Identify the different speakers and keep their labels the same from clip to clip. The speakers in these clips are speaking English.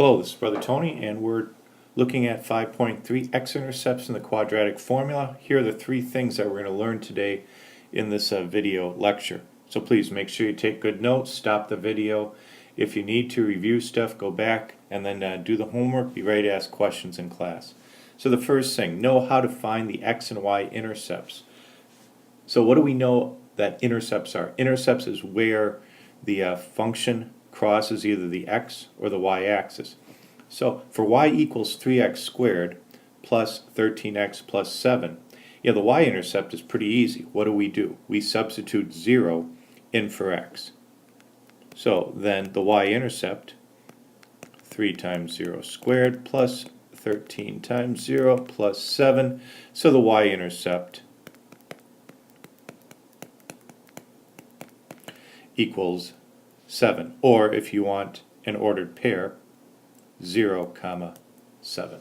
Speaker 1: Hello, this is Brother Tony, and we're looking at 5.3 X-Intercepts in the quadratic formula. Here are the three things that we're going to learn today in this video lecture. So please make sure you take good notes, stop the video. If you need to review stuff, go back and then do the homework. Be ready to ask questions in class. So the first thing, know how to find the X and Y intercepts. So what do we know that intercepts are? Intercepts is where the function crosses either the x or the y-axis. So for y equals 3x squared plus 13x plus 7, the y-intercept is pretty easy. What do? We substitute 0 in for x. So then the y-intercept, 3 times 0 squared plus 13 times 0 plus 7. So the y-intercept equals 7, or if you want an ordered pair, 0, 7.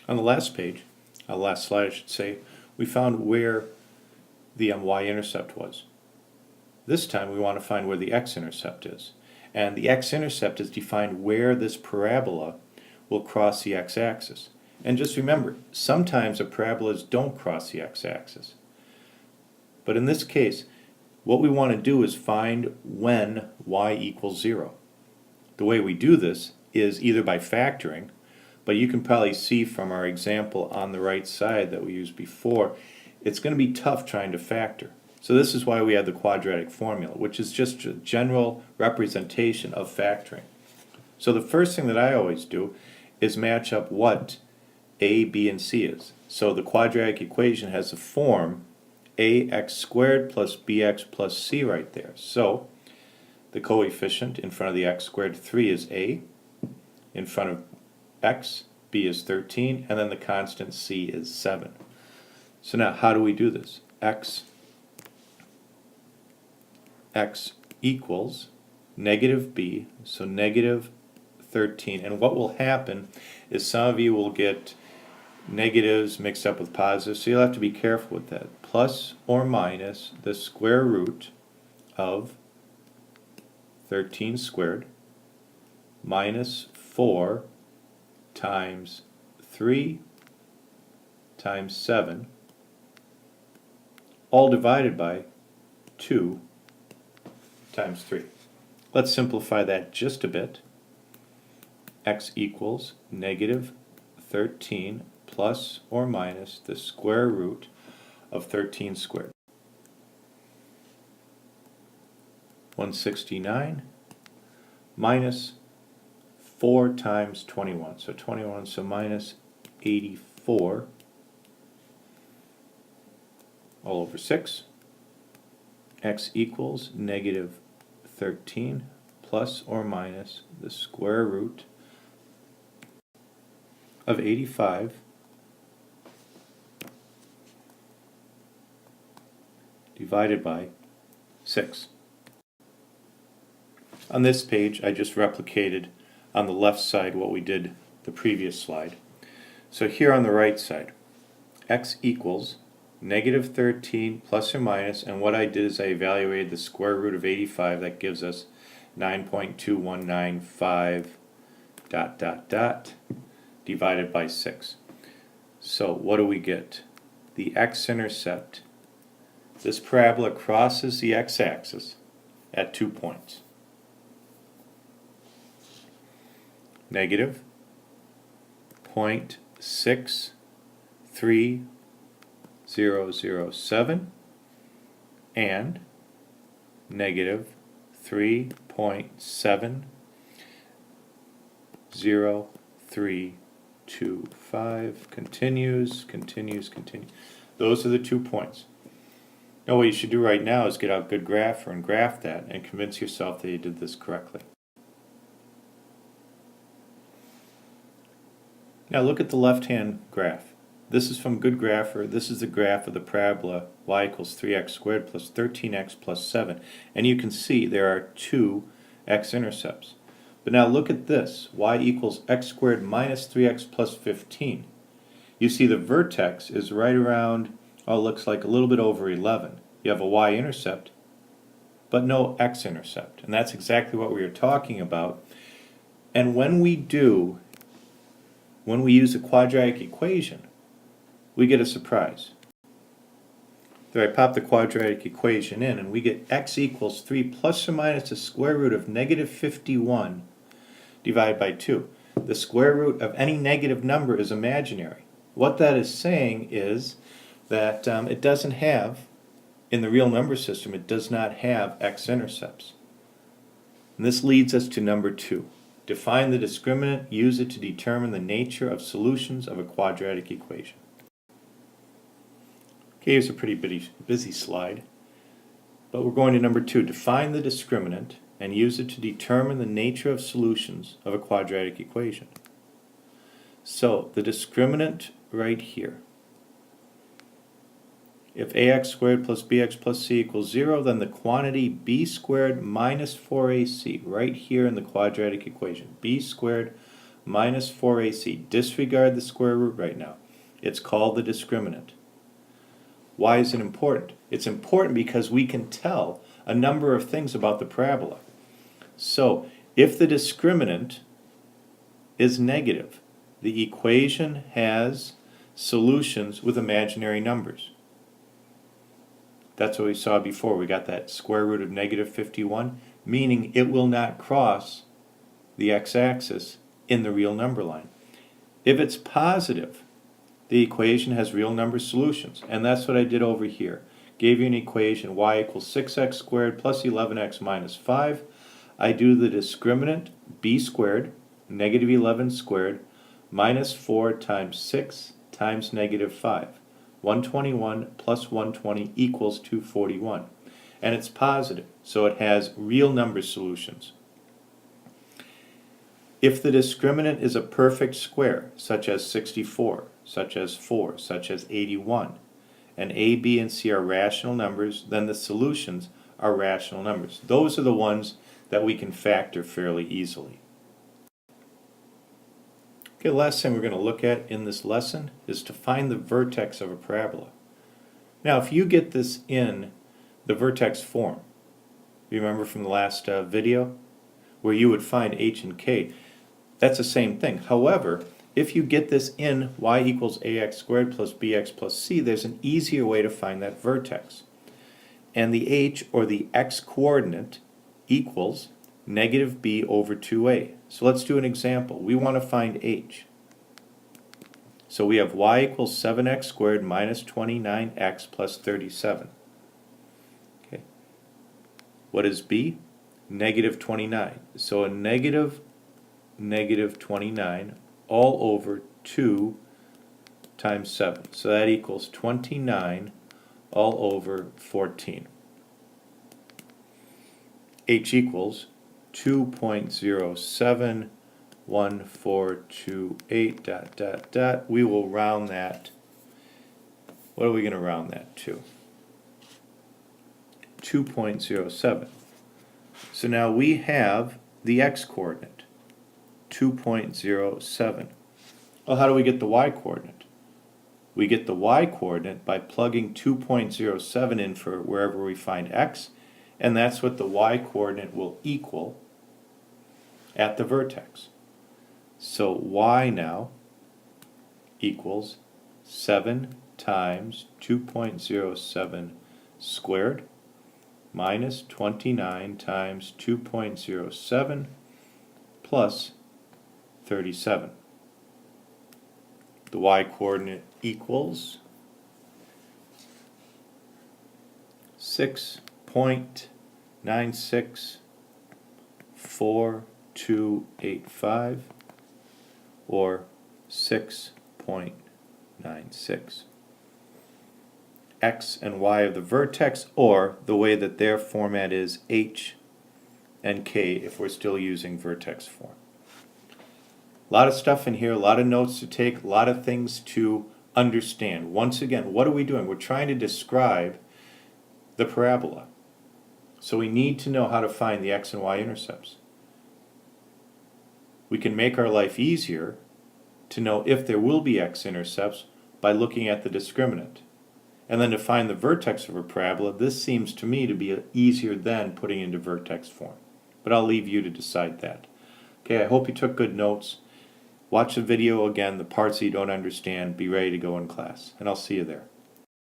Speaker 1: On the last page, last slide I should say, we found where the y-intercept was. This time we want to find where the x-intercept is. And the x-intercept is defined where this parabola will cross the x-axis. And just remember, sometimes the parabolas don't cross the x-axis. But in this case, what we want to do is find when y equals 0. The way we do this is either by factoring, but you can probably see from our example on the right side that we used before, it's going to be tough trying to factor. So this is why we have the quadratic formula, which is just a general representation of factoring. So the first thing that I always do is match up what a, b, and c is. So the quadratic equation has the form ax squared plus bx plus c right there. So the coefficient in front of the x squared 3 is a, in front of x, b is 13, and then the constant c is 7. So now how do we do this? X equals negative b, so negative 13. And what will happen is some of you will get negatives mixed up with positives, so you'll have to be careful with that. Plus or minus the square root of 13 squared minus 4 times 3 times 7, all divided by 2 times 3. Let's simplify that just a bit. X equals negative 13 plus or minus the square root of 13 squared. 169 minus 4 times 21. So 21, so minus 84 all over 6. X equals negative 13 plus or minus the square root of 85 divided by 6. On this page, I just replicated on the left side what we did the previous slide. So here on the right side, x equals negative 13 plus or minus, and what I did is I evaluated the square root of 85. That gives us 9.2195 ... divided by 6. So what do we get? The x-intercept. This parabola crosses the x-axis at 2 points. Negative 0.63007 and negative 3.70325. Continues. Those are the 2 points. Now what you should do right now is get out a good grapher and graph that and convince yourself that you did this correctly. Now look at the left-hand graph. This is from Good Grapher. This is the graph of the parabola y equals 3x squared plus 13x plus 7. And you can see there are 2 x-intercepts. But now look at this, y equals x squared minus 3x plus 15. You see the vertex is right around, oh, it looks like a little bit over 11. You have a y-intercept but no x-intercept. And that's exactly what we were talking about. And when we use a quadratic equation, we get a surprise. So I pop the quadratic equation in, and we get x equals 3 plus or minus the square root of negative 51 divided by 2. The square root of any negative number is imaginary. What that is saying is that it doesn't have, in the real number system, it does not have x-intercepts. And this leads us to number 2. Define the discriminant, use it to determine the nature of solutions of a quadratic equation. Okay, here's a pretty busy slide. But we're going to number 2. Define the discriminant and use it to determine the nature of solutions of a quadratic equation. So, the discriminant right here. If ax squared plus bx plus c equals 0, then the quantity b squared minus 4ac, right here in the quadratic equation, b squared minus 4ac, disregard the square root right now. It's called the discriminant. Why is it important? It's important because we can tell a number of things about the parabola. So, if the discriminant is negative, the equation has solutions with imaginary numbers. That's what we saw before. We got that square root of negative 51, meaning it will not cross the x-axis in the real number line. If it's positive, the equation has real number solutions, and that's what I did over here. Gave you an equation, y equals 6x squared plus 11x minus 5. I do the discriminant, b squared, negative 11 squared, minus 4 times 6 times negative 5. 121 plus 120 equals 241. And it's positive, so it has real number solutions. If the discriminant is a perfect square, such as 64, such as 4, such as 81, and a, b, and c are rational numbers, then the solutions are rational numbers. Those are the ones that we can factor fairly easily. Okay, the last thing we're going to look at in this lesson is to find the vertex of a parabola. Now, if you get this in the vertex form, you remember from the last video, where you would find h and k, that's the same thing. However, if you get this in y equals ax squared plus bx plus c, there's an easier way to find that vertex. And the h, or the x coordinate, equals negative b over 2a. So let's do an example. We want to find h. So we have y equals 7x squared minus 29x plus 37. Okay. What is b? Negative 29. So a negative 29 all over 2 times 7. So that equals 29 all over 14. H equals 2.071428 ... We will round that. What are we going to round that to? 2.07. So now we have the x-coordinate, 2.07. Well, how do we get the y-coordinate? We get the y-coordinate by plugging 2.07 in for wherever we find x, and that's what the y-coordinate will equal at the vertex. So y now equals 7 times 2.07 squared minus 29 times 2.07 plus 37. The y-coordinate equals 6.964285 or 6.96. X and y of the vertex, or the way that their format is h and k if we're still using vertex form. A lot of stuff in here, a lot of notes to take, a lot of things to understand. Once again, what are we doing? We're trying to describe the parabola. So we need to know how to find the x and y intercepts. We can make our life easier to know if there will be x-intercepts by looking at the discriminant. and then to find the vertex of a parabola, this seems to me to be easier than putting into vertex form. But I'll leave you to decide that. Okay, I hope you took good notes. Watch the video again, the parts that you don't understand, be ready to go in class, and I'll see you there.